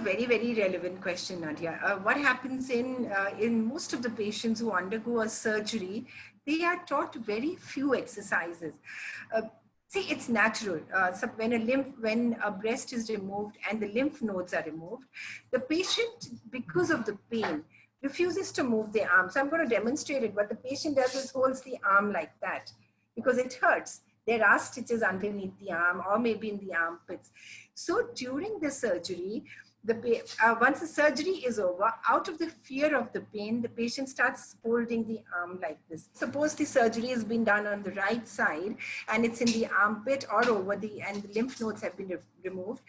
very, very relevant question, Nadia. What happens in most of the patients who undergo a surgery, they are taught very few exercises. See, it's natural. So when a breast is removed and the lymph nodes are removed, the patient, because of the pain, refuses to move the arm. So I'm going to demonstrate it. What the patient does is holds the arm like that because it hurts. There are stitches underneath the arm or maybe in the armpits. So during the surgery, once the surgery is over, out of the fear of the pain, the patient starts holding the arm like this. Suppose the surgery has been done on the right side and it's in the armpit or and the lymph nodes have been removed.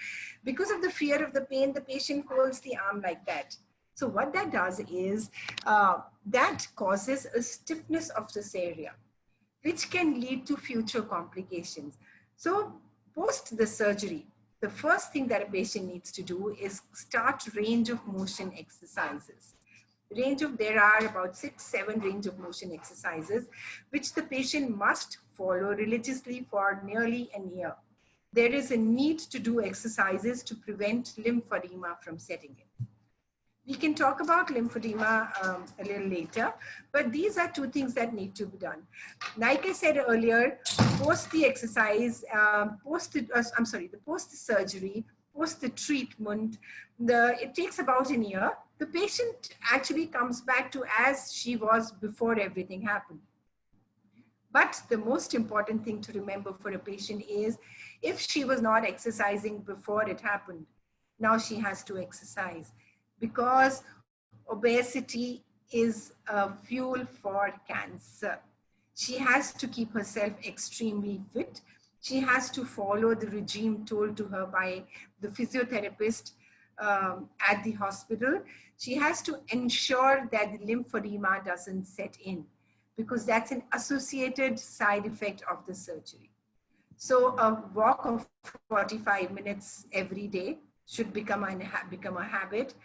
Because of the fear of the pain, the patient holds the arm like that. So what that does is that causes a stiffness of this area, which can lead to future complications. So post the surgery, the first thing that a patient needs to do is start range of motion exercises. There are about 6-7 range of motion exercises, which the patient must follow religiously for nearly a year. There is a need to do exercises to prevent lymphedema from setting in. We can talk about lymphedema a little later, but these are two things that need to be done. Like I said earlier, post the exercise, post the surgery, post the treatment, it takes about a year. The patient actually comes back to as she was before everything happened. But the most important thing to remember for a patient is if she was not exercising before it happened, now she has to exercise. Because obesity is a fuel for cancer. She has to keep herself extremely fit. She has to follow the regime told to her by the physiotherapist at the hospital. She has to ensure that the lymphedema doesn't set in because that's an associated side effect of the surgery. So a walk of 45 minutes every day should become a habit.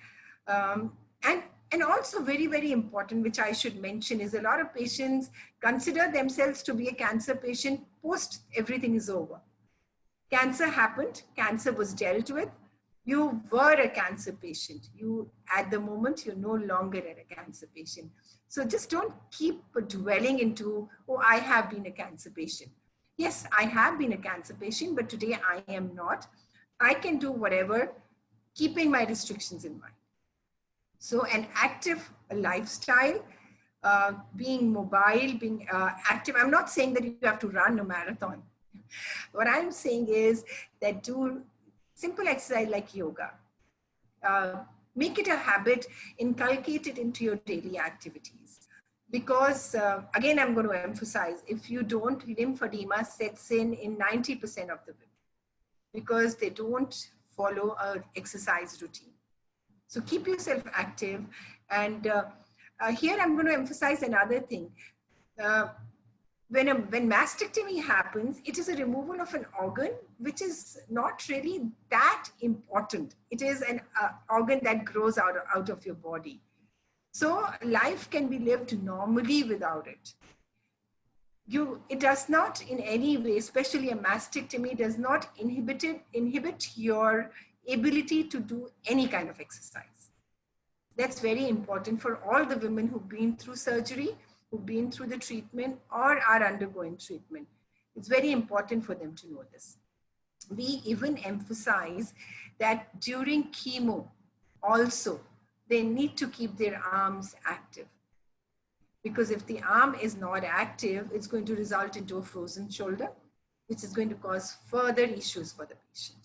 And also very, very important, which I should mention, is a lot of patients consider themselves to be a cancer patient post everything is over. Cancer happened, cancer was dealt with. You were a cancer patient. At the moment, you're no longer a cancer patient. So just don't keep dwelling into, oh, I have been a cancer patient. Yes, I have been a cancer patient, but today I am not. I can do whatever, keeping my restrictions in mind. So an active lifestyle, being mobile, being active. I'm not saying that you have to run a marathon. What I'm saying is that do simple exercise like yoga. Make it a habit, inculcate it into your daily activities. Because again, I'm going to emphasize, if you don't, lymphedema sets in 90% of the women because they don't follow an exercise routine. So keep yourself active. And here I'm going to emphasize another thing. When mastectomy happens, it is a removal of an organ, which is not really that important. It is an organ that grows out of your body. So life can be lived normally without it. It does not in any way, especially a mastectomy, does not inhibit your ability to do any kind of exercise. That's very important for all the women who've been through surgery, who've been through the treatment or are undergoing treatment. It's very important for them to know this. We even emphasize that during chemo also, they need to keep their arms active. Because if the arm is not active, it's going to result into a frozen shoulder, which is going to cause further issues for the patient.